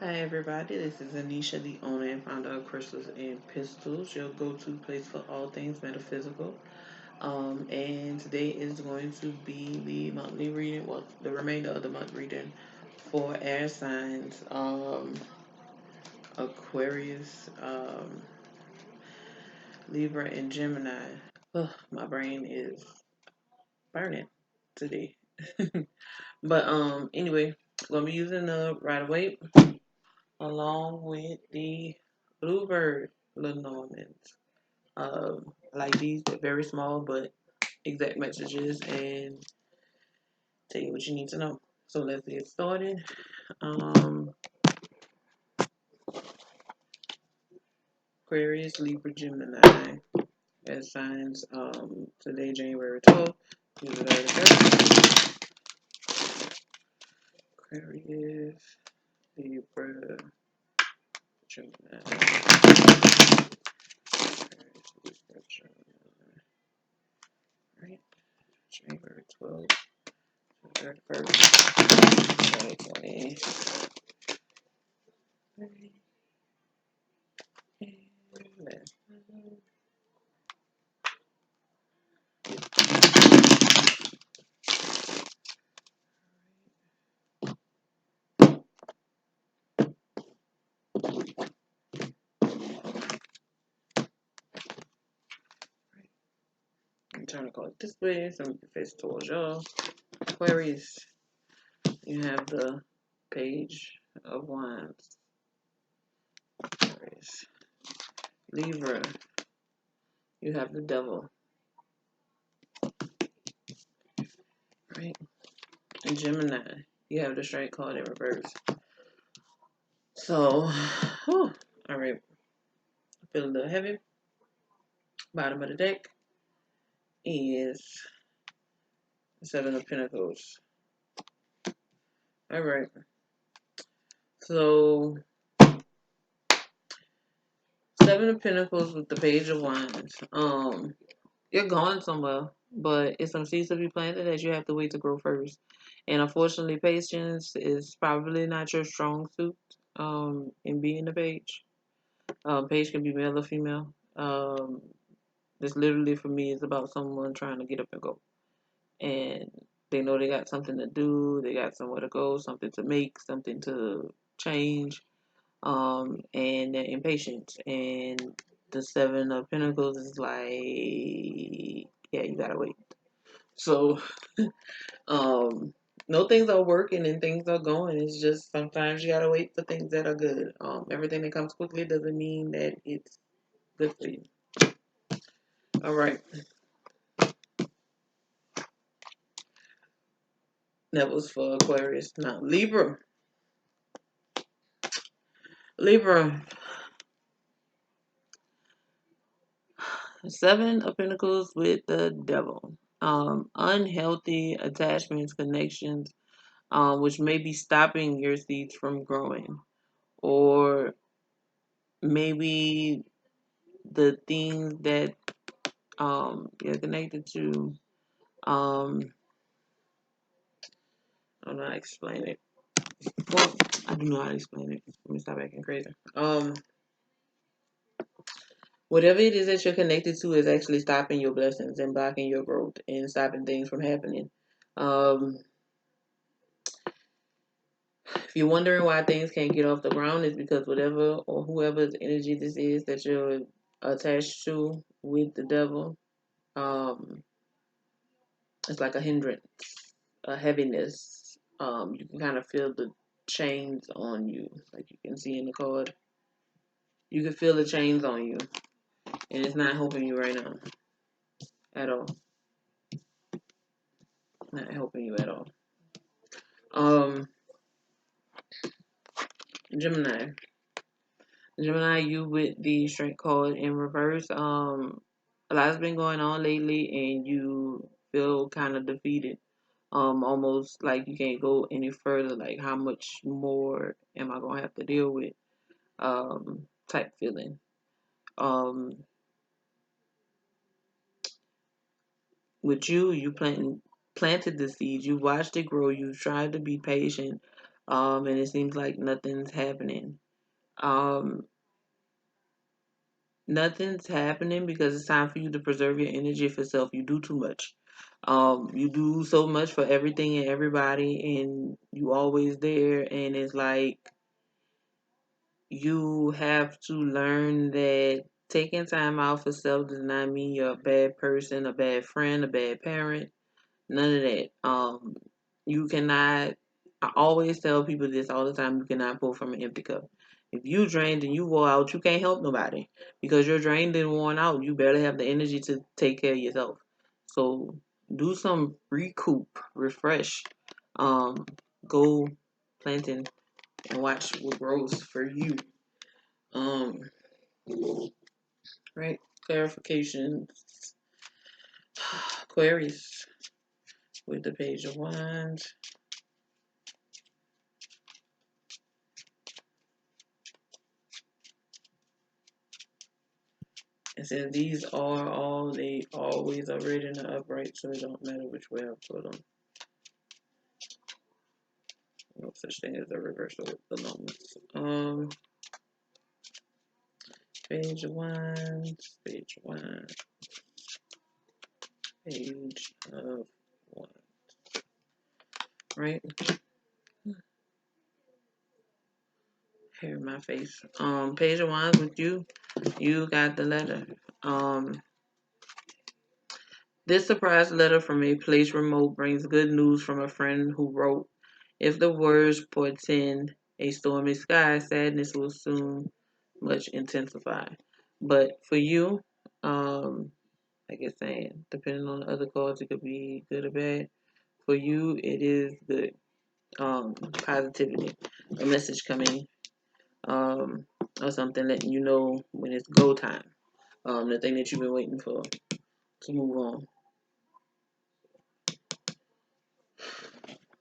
Hi everybody, this is Anisha, the owner and founder of Crystals and Pistols, your go-to place for all things metaphysical. And today is going to be the monthly reading, well, the remainder of the month reading for air signs, Aquarius, Libra, and Gemini. Ugh, my brain is burning today. But anyway, gonna be using the Rider Waite along with the Bluebird Lenormands. Like these, they're very small but exact messages and tell you what you need to know. So let's get started. Um, Aquarius, Libra, Gemini as signs today, January 12th through the 31st. Aquarius, Libra, Gemini. Aquarius, Libra, Gemini. Right? January 12th to 31st, 2020. I'm trying to call it this way so we can face towards y'all. Aquarius, you have the Page of Wands. Aquarius. Libra, you have the Devil. Right? And Gemini, you have the Strike card in reverse. So, whew, all right. I feel a little heavy. Bottom of the deck is the Seven of Pentacles. All right. So, Seven of Pentacles with the Page of Wands. You're going somewhere, but it's some seeds to be planted that you have to wait to grow first. And unfortunately, patience is probably not your strong suit in being a page. Page can be male or female. This literally for me is about someone trying to get up and go. And they know they got something to do, they got somewhere to go, something to make, something to change. And they're impatient. And the Seven of Pentacles is like, yeah, you gotta wait. So, no things are working and things are going. It's just sometimes you gotta wait for things that are good. Everything that comes quickly doesn't mean that it's good for you. All right, that was for Aquarius. Now Libra, Libra, Seven of Pentacles with the Devil. Unhealthy attachments, connections, which may be stopping your seeds from growing, or maybe the things that you're connected to. I don't know how to explain it. Well, I do know how to explain it. Let me stop acting crazy. Whatever it is that you're connected to is actually stopping your blessings and blocking your growth and stopping things from happening. Um, if you're wondering why things can't get off the ground, it's because whatever or whoever's energy this is that you're attached to with the devil, um, it's like a hindrance, a heaviness. You can kind of feel the chains on you, like you can see in the card. You can feel the chains on you, and it's not helping you right now at all. Not helping you at all. Um, Gemini. Gemini, you with the strength card in reverse. A lot's been going on lately, and you feel kind of defeated. Almost like you can't go any further. Like, how much more am I gonna have to deal with? Type feeling. Um, with you planted the seeds. You watched it grow. You tried to be patient. And it seems like nothing's happening. Um, Nothing's happening because it's time for you to preserve your energy for self. You do too much. You do so much for everything and everybody, and you always there. And it's like you have to learn that taking time out for self does not mean you're a bad person, a bad friend, a bad parent. None of that. You cannot. I always tell people this all the time. You cannot pour from an empty cup. If you drained and you wore out, you can't help nobody because you're drained and worn out. You barely have the energy to take care of yourself. So do some recoup, refresh, um, go planting and watch what grows for you. Um, right? Clarification. Aquarius with the Page of Wands. It says these are all, they always are read in the upright, so it don't matter which way I put them. No such thing as a reversal with the moments. Page of Wands, Page of Wands, Page of Wands. Right? Here in my face. Page of Wands with you. You got the letter. This surprise letter from a place remote brings good news from a friend who wrote, if the words portend a stormy sky, sadness will soon much intensify. But for you, like it's saying, depending on the other cards, it could be good or bad. For you, it is good. Positivity, a message coming, um, or something letting you know when it's go time. The thing that you've been waiting for to move on.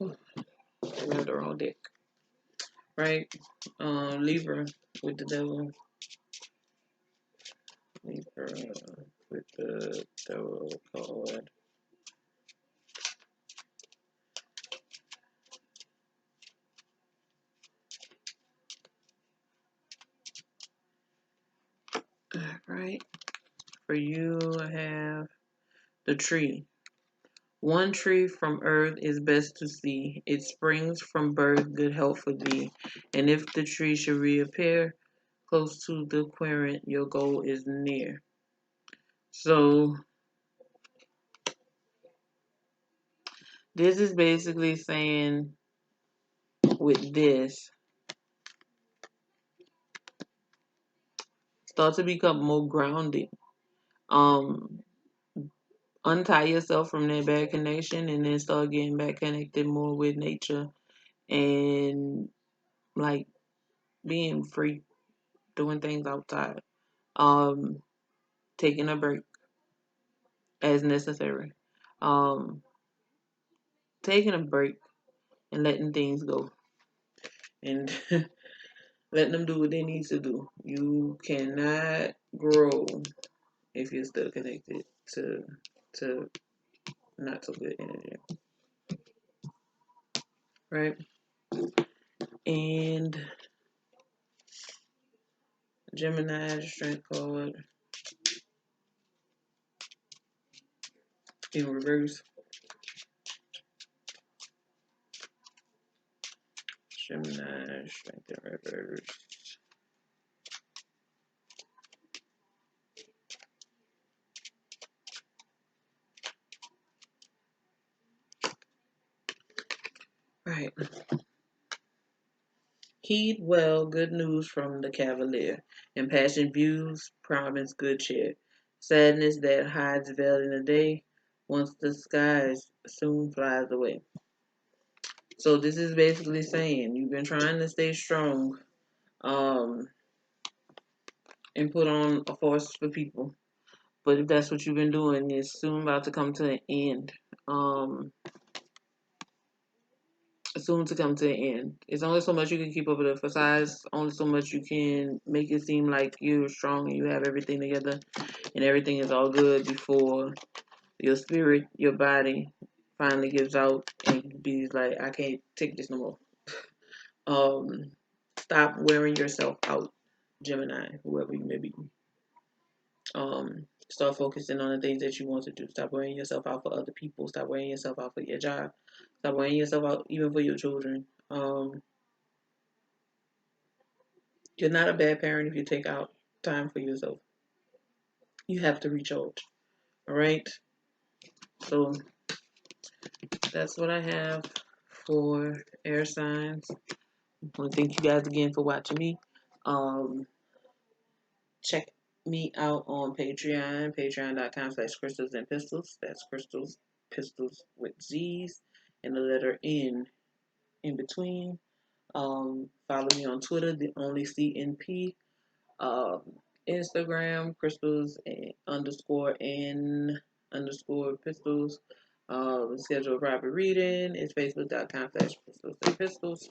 I read the wrong deck. Right? Libra with the devil. Libra with the devil card. Right? For you, I have the tree. One tree from earth is best to see. It springs from birth, good health for thee. And if the tree should reappear close to the aquarium, your goal is near. So this is basically saying with this, start to become more grounded. Um, Untie yourself from that bad connection and then start getting back connected more with nature and like being free, doing things outside. Um, Taking a break as necessary. Um, Taking a break and letting things go and letting them do what they need to do. You cannot grow if you're still connected to not so good energy. Right? And Gemini, strength card in reverse. Gemini, strength in reverse. Right. Heed well, good news from the Cavalier. Impassioned views promise good cheer. Sadness that hides veiled in the day, once the skies soon flies away. So this is basically saying you've been trying to stay strong, um, and put on a force for people. But if that's what you've been doing, it's soon about to come to an end. Um, Soon to come to an end. It's only so much you can keep up with the facade. Only so much you can make it seem like you're strong and you have everything together and everything is all good before your spirit, your body finally gives out and be like, I can't take this no more. Stop wearing yourself out, Gemini, whoever you may be. Start focusing on the things that you want to do. Stop wearing yourself out for other people. Stop wearing yourself out for your job. Stop wearing yourself out even for your children. You're not a bad parent if you take out time for yourself. You have to recharge. All right. So that's what I have for air signs. I want to thank you guys again for watching me. Check me out on Patreon, patreon.com/CrystalzNPistolz. That's Crystals Pistols with Z's and the letter N in between. Follow me on Twitter, the only CNP. Um, Instagram, Crystals underscore N underscore Pistols. Schedule a private reading. It's facebook.com/CrystalzNPistolz.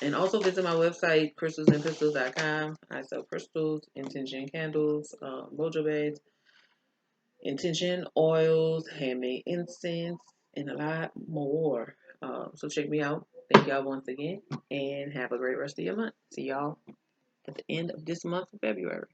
And also visit my website, CrystalzNPistolz.com. I sell crystals, intention candles, mojo bags, intention oils, handmade incense, and a lot more. So check me out. Thank y'all once again, and have a great rest of your month. See y'all at the end of this month of February.